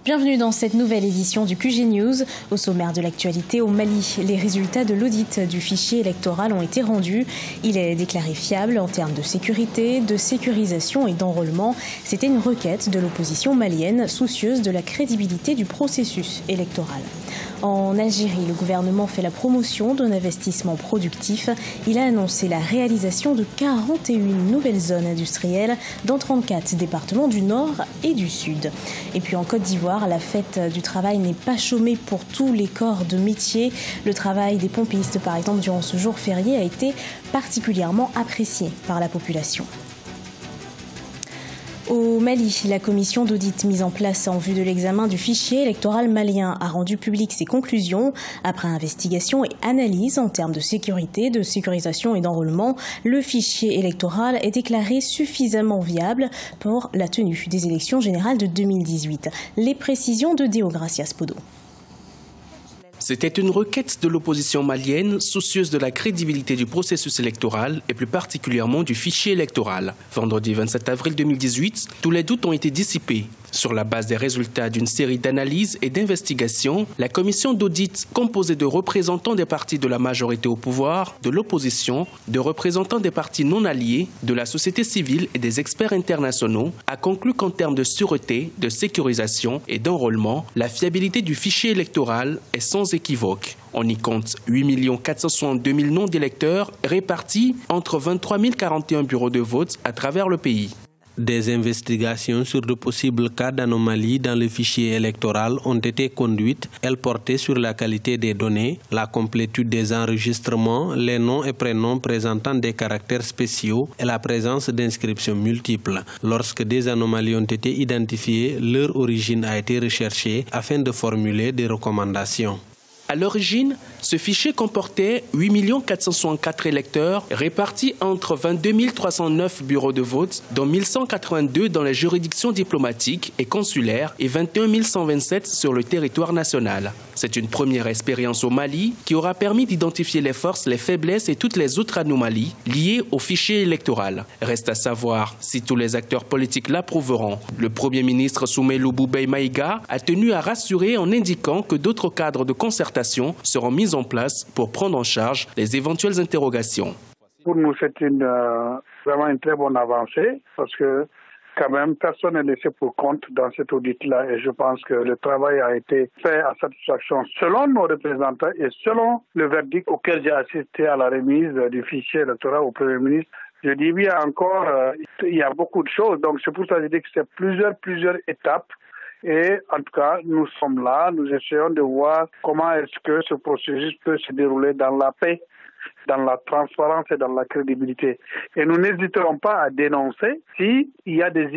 Bienvenue dans cette nouvelle édition du QG News. Au sommaire de l'actualité au Mali, les résultats de l'audit du fichier électoral ont été rendus. Il est déclaré fiable en termes de sécurité, de sécurisation et d'enrôlement. C'était une requête de l'opposition malienne soucieuse de la crédibilité du processus électoral. En Algérie, le gouvernement fait la promotion d'un investissement productif. Il a annoncé la réalisation de 41 nouvelles zones industrielles dans 34 départements du Nord et du Sud. Et puis en Côte d'Ivoire, la fête du travail n'est pas chômée pour tous les corps de métier. Le travail des pompistes, par exemple, durant ce jour férié, a été particulièrement apprécié par la population. Au Mali, la commission d'audit mise en place en vue de l'examen du fichier électoral malien a rendu publiques ses conclusions. Après investigation et analyse en termes de sécurité, de sécurisation et d'enrôlement, le fichier électoral est déclaré suffisamment viable pour la tenue des élections générales de 2018. Les précisions de Deogracia Spodo. C'était une requête de l'opposition malienne soucieuse de la crédibilité du processus électoral et plus particulièrement du fichier électoral. Vendredi 27 avril 2018, tous les doutes ont été dissipés. Sur la base des résultats d'une série d'analyses et d'investigations, la commission d'audit, composée de représentants des partis de la majorité au pouvoir, de l'opposition, de représentants des partis non alliés, de la société civile et des experts internationaux, a conclu qu'en termes de sûreté, de sécurisation et d'enrôlement, la fiabilité du fichier électoral est sans équivoque. On y compte 8 462 000 noms d'électeurs répartis entre 23 041 bureaux de vote à travers le pays. Des investigations sur de possibles cas d'anomalies dans le fichier électoral ont été conduites. Elles portaient sur la qualité des données, la complétude des enregistrements, les noms et prénoms présentant des caractères spéciaux et la présence d'inscriptions multiples. Lorsque des anomalies ont été identifiées, leur origine a été recherchée afin de formuler des recommandations. À l'origine, ce fichier comportait 8 464 électeurs répartis entre 22 309 bureaux de vote, dont 1182 dans les juridictions diplomatiques et consulaires et 21 127 sur le territoire national. C'est une première expérience au Mali qui aura permis d'identifier les forces, les faiblesses et toutes les autres anomalies liées au fichier électoral. Reste à savoir si tous les acteurs politiques l'approuveront. Le Premier ministre Soumeilou Boubèye Maïga a tenu à rassurer en indiquant que d'autres cadres de concertation seront mises en place pour prendre en charge les éventuelles interrogations. Pour nous, c'est vraiment une très bonne avancée parce que quand même, personne n'est laissé pour compte dans cet audit-là et je pense que le travail a été fait à satisfaction selon nos représentants et selon le verdict auquel j'ai assisté à la remise du fichier électoral au Premier ministre. Je dis bien encore, il y a beaucoup de choses, donc c'est pour ça que je dis que c'est plusieurs étapes. Et en tout cas, nous sommes là, nous essayons de voir comment est-ce que ce processus peut se dérouler dans la paix, dans la transparence et dans la crédibilité. Et nous n'hésiterons pas à dénoncer s'il y a des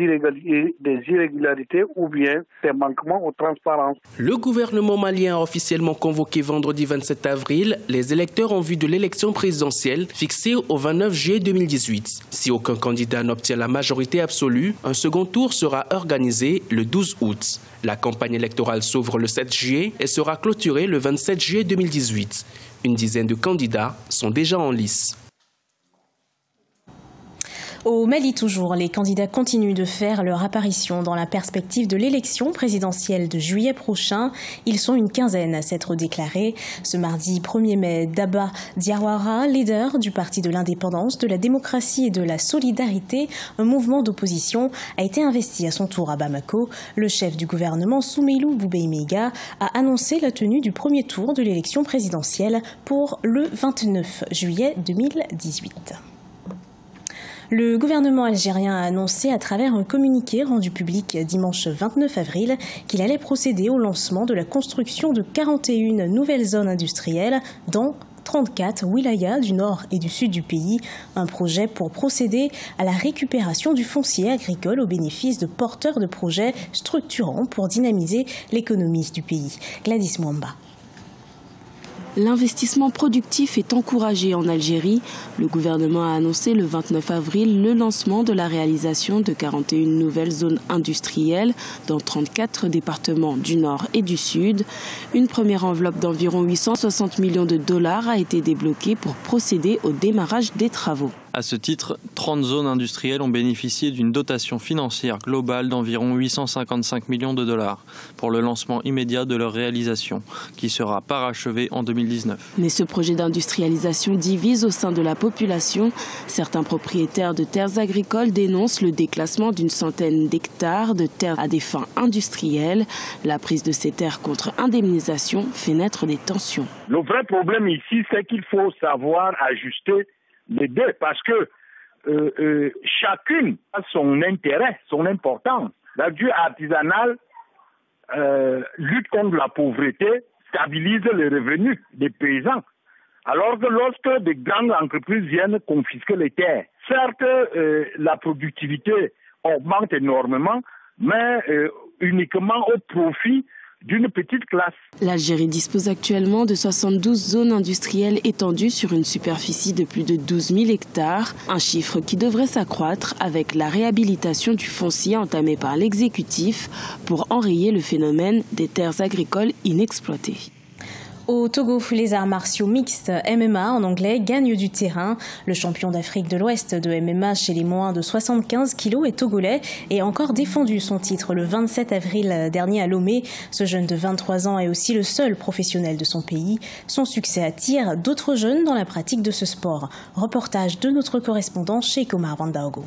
irrégularités ou bien des manquements aux transparences. Le gouvernement malien a officiellement convoqué vendredi 27 avril les électeurs en vue de l'élection présidentielle fixée au 29 juillet 2018. Si aucun candidat n'obtient la majorité absolue, un second tour sera organisé le 12 août. La campagne électorale s'ouvre le 7 juillet et sera clôturée le 27 juillet 2018. Une dizaine de candidats sont déjà en lice. Au Mali toujours, les candidats continuent de faire leur apparition dans la perspective de l'élection présidentielle de juillet prochain. Ils sont une quinzaine à s'être déclarés. Ce mardi 1er mai, Daba Diawara, leader du Parti de l'Indépendance, de la démocratie et de la solidarité, un mouvement d'opposition, a été investi à son tour à Bamako. Le chef du gouvernement, Soumeilou Boubèye Maïga, a annoncé la tenue du premier tour de l'élection présidentielle pour le 29 juillet 2018. Le gouvernement algérien a annoncé à travers un communiqué rendu public dimanche 29 avril qu'il allait procéder au lancement de la construction de 41 nouvelles zones industrielles dans 34 wilayas du nord et du sud du pays. Un projet pour procéder à la récupération du foncier agricole au bénéfice de porteurs de projets structurants pour dynamiser l'économie du pays. Gladys Mwamba. L'investissement productif est encouragé en Algérie. Le gouvernement a annoncé le 29 avril le lancement de la réalisation de 41 nouvelles zones industrielles dans 34 départements du Nord et du Sud. Une première enveloppe d'environ 860 millions de dollars a été débloquée pour procéder au démarrage des travaux. À ce titre, 30 zones industrielles ont bénéficié d'une dotation financière globale d'environ 855 millions de dollars pour le lancement immédiat de leur réalisation, qui sera parachevé en 2019. Mais ce projet d'industrialisation divise au sein de la population. Certains propriétaires de terres agricoles dénoncent le déclassement d'une centaine d'hectares de terres à des fins industrielles. La prise de ces terres contre indemnisation fait naître des tensions. Le vrai problème ici, c'est qu'il faut savoir ajuster les deux parce que chacune a son intérêt, son importance. L'agriculture artisanale lutte contre la pauvreté, stabilise les revenus des paysans. Alors que lorsque des grandes entreprises viennent confisquer les terres, certes, la productivité augmente énormément, mais uniquement au profit d'une petite classe. L'Algérie dispose actuellement de 72 zones industrielles étendues sur une superficie de plus de 12 000 hectares, un chiffre qui devrait s'accroître avec la réhabilitation du foncier entamé par l'exécutif pour enrayer le phénomène des terres agricoles inexploitées. Au Togo, les arts martiaux mixtes MMA en anglais gagnent du terrain. Le champion d'Afrique de l'Ouest de MMA chez les moins de 75 kilos est togolais et a encore défendu son titre le 27 avril dernier à Lomé. Ce jeune de 23 ans est aussi le seul professionnel de son pays. Son succès attire d'autres jeunes dans la pratique de ce sport. Reportage de notre correspondant chez Omar Bandaogo.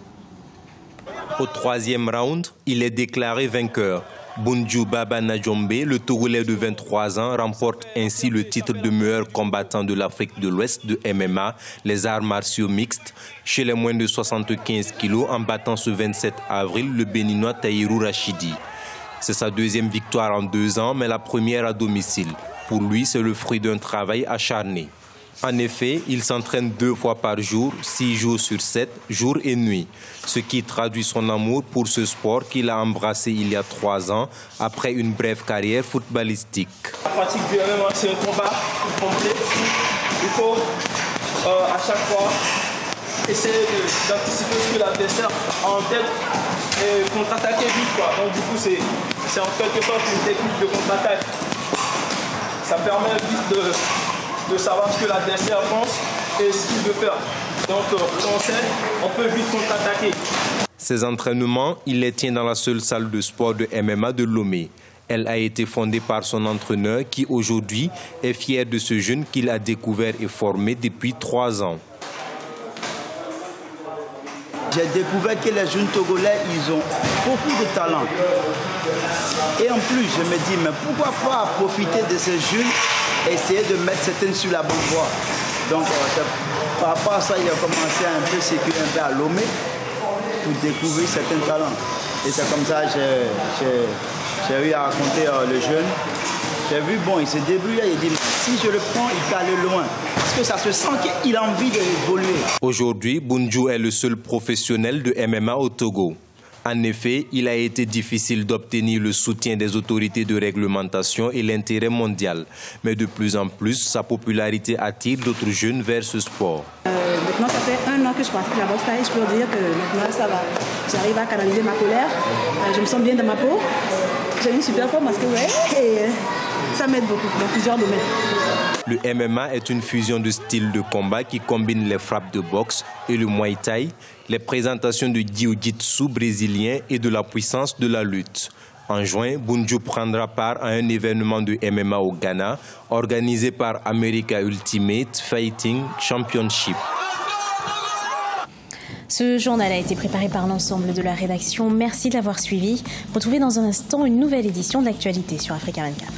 Au troisième round, il est déclaré vainqueur. Bunju Baba Najombe, le Togolais de 23 ans, remporte ainsi le titre de meilleur combattant de l'Afrique de l'Ouest de MMA, les arts martiaux mixtes, chez les moins de 75 kilos, en battant ce 27 avril le Béninois Tahirou Rachidi. C'est sa deuxième victoire en 2 ans, mais la première à domicile. Pour lui, c'est le fruit d'un travail acharné. En effet, il s'entraîne 2 fois par jour, 6 jours sur 7, jour et nuit, ce qui traduit son amour pour ce sport qu'il a embrassé il y a 3 ans, après une brève carrière footballistique. La pratique du MMA, c'est un combat complet. Il faut à chaque fois essayer d'anticiper ce que l'adversaire a en tête et contre-attaquer vite, quoi. Donc du coup, c'est en quelque sorte une technique de contre-attaque. Ça permet vite de savoir ce que l'adversaire pense et ce qu'il veut faire. Donc, quand on sait, on peut vite contre-attaquer. Ces entraînements, il les tient dans la seule salle de sport de MMA de Lomé. Elle a été fondée par son entraîneur qui, aujourd'hui, est fier de ce jeune qu'il a découvert et formé depuis 3 ans. J'ai découvert que les jeunes Togolais, ils ont beaucoup de talent. Et en plus, je me dis, mais pourquoi pas profiter de ces jeunes et essayer de mettre certaines sur la bonne voie. Donc, par rapport à ça, il a commencé à un peu sécuriser un peu à Lomé pour découvrir certains talents. Et c'est comme ça que j'ai eu à raconter le jeune. J'ai vu, bon, il se débrouillait, il dit, si je le prends, il peut aller loin. Parce que ça se sent qu'il a envie d'évoluer. Aujourd'hui, Bunju est le seul professionnel de MMA au Togo. En effet, il a été difficile d'obtenir le soutien des autorités de réglementation et l'intérêt mondial. Mais de plus en plus, sa popularité attire d'autres jeunes vers ce sport. Maintenant, ça fait 1 an que je pratique la boxe et je peux dire que maintenant, ça va. J'arrive à canaliser ma colère, je me sens bien dans ma peau. J'ai une super forme parce que ça m'aide beaucoup dans plusieurs domaines. Le MMA est une fusion de styles de combat qui combine les frappes de boxe et le Muay Thai, les présentations de jiu-jitsu brésilien et de la puissance de la lutte. En juin, Bunju prendra part à un événement de MMA au Ghana organisé par America Ultimate Fighting Championship. Ce journal a été préparé par l'ensemble de la rédaction. Merci de l'avoir suivi. Retrouvez dans un instant une nouvelle édition de l'actualité sur Africa 24.